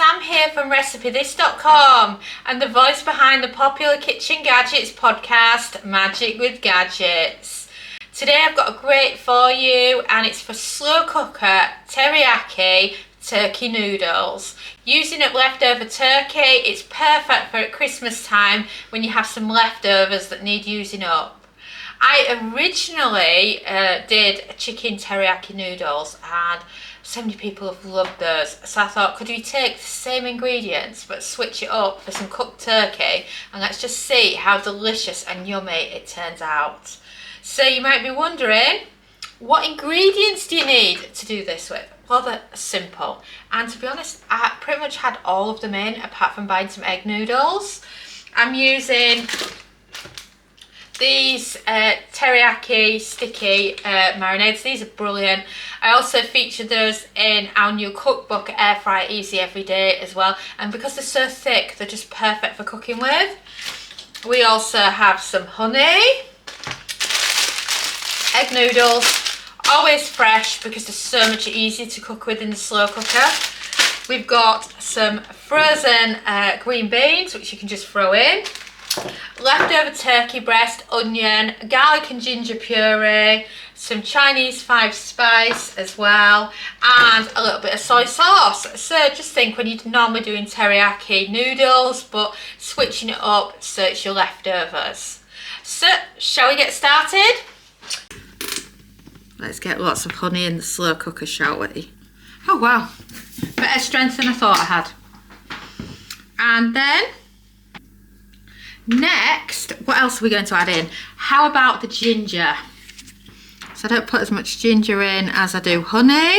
Sam here from RecipeThis.com and the voice behind the popular Kitchen Gadgets podcast, Magic with Gadgets. Today I've got a great for you, and it's for slow cooker teriyaki turkey noodles. Using up leftover turkey, it's perfect for at Christmas time when you have some leftovers that need using up. I originally did chicken teriyaki noodles, and so many people have loved those, so I thought, could we take the same ingredients but switch it up for some cooked turkey, and let's just see how delicious and yummy it turns out. So you might be wondering, what ingredients do you need to do this with? Well, they're simple, and to be honest, I pretty much had all of them in apart from buying some egg noodles. I'm using these teriyaki sticky marinades. These are brilliant. I also featured those in our new cookbook, Air Fry Easy Every Day, as well, and because they're so thick, they're just perfect for cooking with. We also have some honey, egg noodles, always fresh because they're so much easier to cook with in the slow cooker. We've got some frozen green beans, which you can just throw in, leftover turkey breast, onion, garlic and ginger puree, some Chinese 5 spice as well, and a little bit of soy sauce. So just think when you're normally doing teriyaki noodles, but switching it up so it's your leftovers. So shall we get started? Let's get lots of honey in the slow cooker, shall we? Oh wow, better strength than I thought I had. And then next, what else are we going to add in? How about the ginger? So I don't put as much ginger in as I do honey.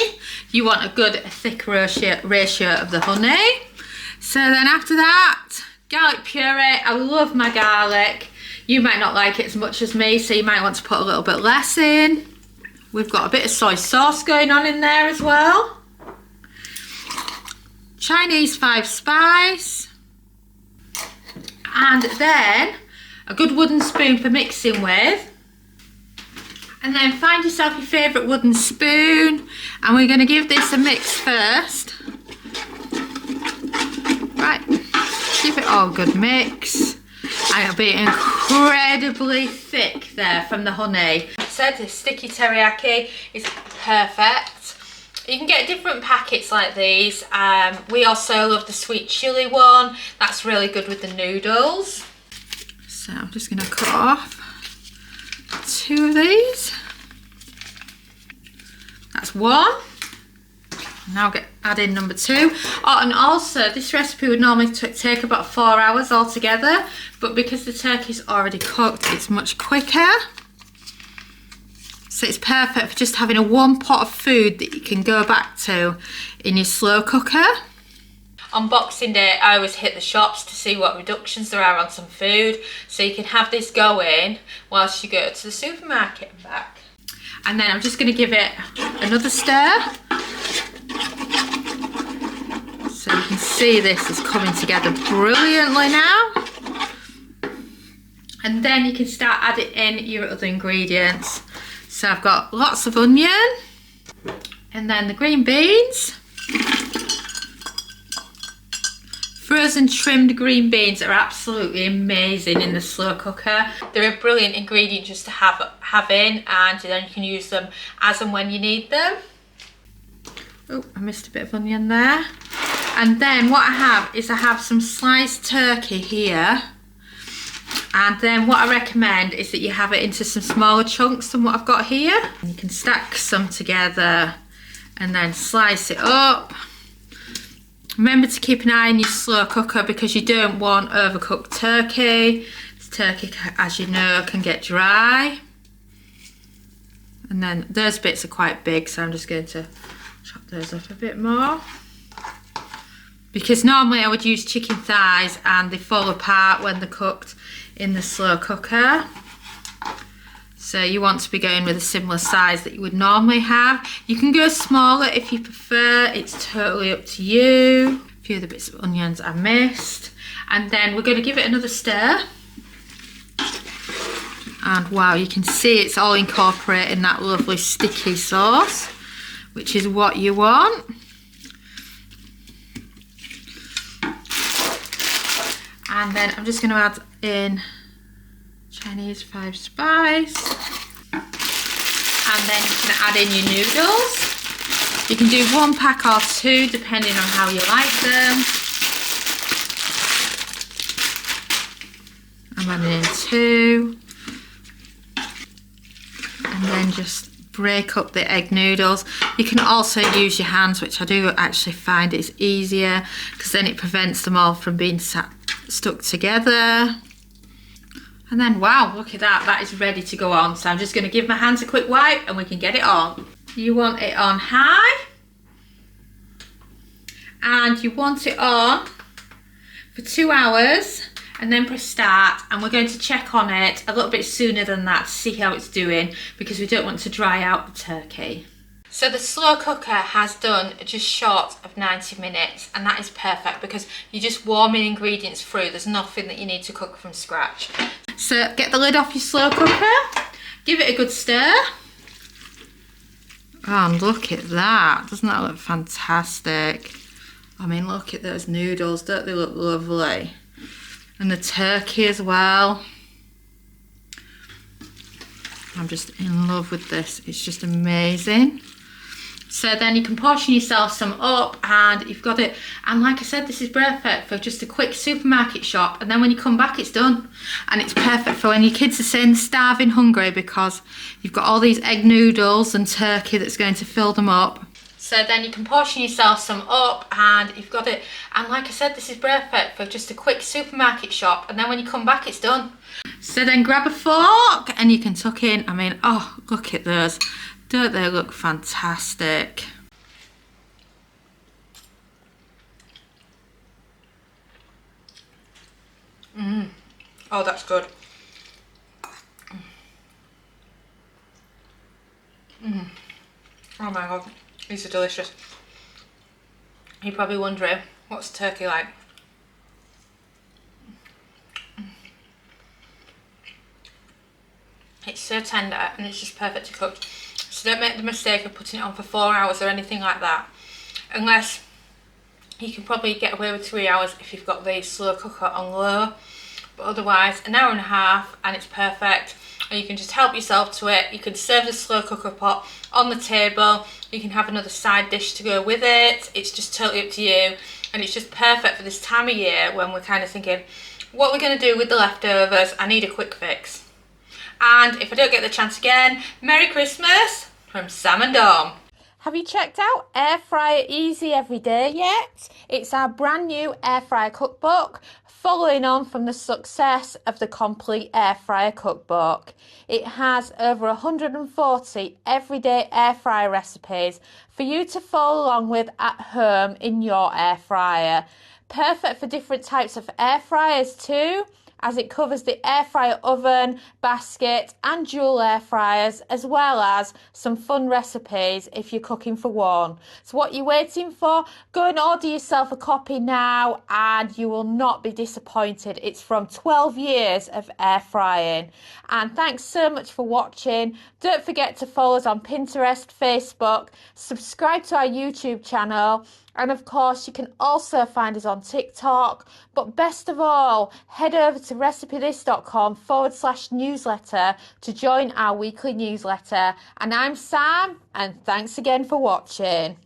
You want a good thick ratio of the honey. So then after that, garlic puree. I love my garlic. You might not like it as much as me, so you might want to put a little bit less in. We've got a bit of soy sauce going on in there as well. Chinese 5 spice. And then a good wooden spoon for mixing with. And then find yourself your favourite wooden spoon. And we're going to give this a mix first. Right, give it all a good mix. And it'll be incredibly thick there from the honey. I said the sticky teriyaki is perfect. You can get different packets like these. We also love the sweet chili one. That's really good with the noodles. So I'm just going to cut off 2 of these. That's 1. Now add in number 2. Oh, and also this recipe would normally take about 4 hours altogether, but because the turkey's already cooked, it's much quicker. So it's perfect for just having a one pot of food that you can go back to in your slow cooker. On Boxing Day, I always hit the shops to see what reductions there are on some food, so you can have this going whilst you go to the supermarket and back. And then I'm just going to give it another stir. So you can see this is coming together brilliantly now. And then you can start adding in your other ingredients. So I've got lots of onion, and then the green beans. Frozen trimmed green beans are absolutely amazing in the slow cooker. They're a brilliant ingredient just to have in, and then you can use them as and when you need them. Oh, I missed a bit of onion there. And then what I have some sliced turkey here. And then what I recommend is that you have it into some smaller chunks than what I've got here. And you can stack some together and then slice it up. Remember to keep an eye on your slow cooker because you don't want overcooked turkey. This turkey, as you know, can get dry. And then those bits are quite big, so I'm just going to chop those up a bit more. Because normally I would use chicken thighs and they fall apart when they're cooked in the slow cooker. So you want to be going with a similar size that you would normally have. You can go smaller if you prefer, it's totally up to you. A few of the bits of onions I missed. And then we're going to give it another stir. And wow, you can see it's all incorporating that lovely sticky sauce, which is what you want. And then I'm just going to add in Chinese 5 spice. And then you can add in your noodles. You can do 1 pack or 2 depending on how you like them. I'm adding in 2. And then just break up the egg noodles. You can also use your hands, which I do actually find is easier because then it prevents them all from being stuck together. And then wow, look at that, that is ready to go on. So I'm just going to give my hands a quick wipe and we can get it on. You want it on high and you want it on for 2 hours and then press start, and we're going to check on it a little bit sooner than that to see how it's doing because we don't want to dry out the turkey. So the slow cooker has done just short of 90 minutes, and that is perfect because you're just warming ingredients through. There's nothing that you need to cook from scratch. So get the lid off your slow cooker, give it a good stir. Oh, and look at that, doesn't that look fantastic? I mean, look at those noodles, don't they look lovely? And the turkey as well. I'm just in love with this, it's just amazing. So then you can portion yourself some up and you've got it. And like I said, this is perfect for just a quick supermarket shop, and then when you come back it's done. And it's perfect for when your kids are saying starving hungry because you've got all these egg noodles and turkey that's going to fill them up. So then you can portion yourself some up and you've got it. And like I said, this is perfect for just a quick supermarket shop, and then when you come back it's done. So then grab a fork and you can tuck in, I mean, oh, look at those. Don't they look fantastic? Oh, that's good. Oh my god, these are delicious. You're probably wondering, what's turkey like? It's so tender and it's just perfect to cook. So don't make the mistake of putting it on for 4 hours or anything like that. Unless you can probably get away with 3 hours if you've got the slow cooker on low. But otherwise, an hour and a half and it's perfect. And you can just help yourself to it. You can serve the slow cooker pot on the table. You can have another side dish to go with it. It's just totally up to you. And it's just perfect for this time of year when we're kind of thinking, what we're going to do with the leftovers? I need a quick fix. And if I don't get the chance again, Merry Christmas from Sam and Dom. Have you checked out Air Fryer Easy Every Day yet? It's our brand new air fryer cookbook, following on from the success of the Complete Air Fryer Cookbook. It has over 140 everyday air fryer recipes for you to follow along with at home in your air fryer. Perfect for different types of air fryers too, as it covers the air fryer oven, basket and dual air fryers, as well as some fun recipes if you're cooking for one. So what you're waiting for? Go and order yourself a copy now and you will not be disappointed. It's from 12 years of air frying. And thanks so much for watching. Don't forget to follow us on Pinterest, Facebook, subscribe to our YouTube channel, and of course, you can also find us on TikTok. But best of all, head over to recipethis.com/newsletter to join our weekly newsletter. And I'm Sam, and thanks again for watching.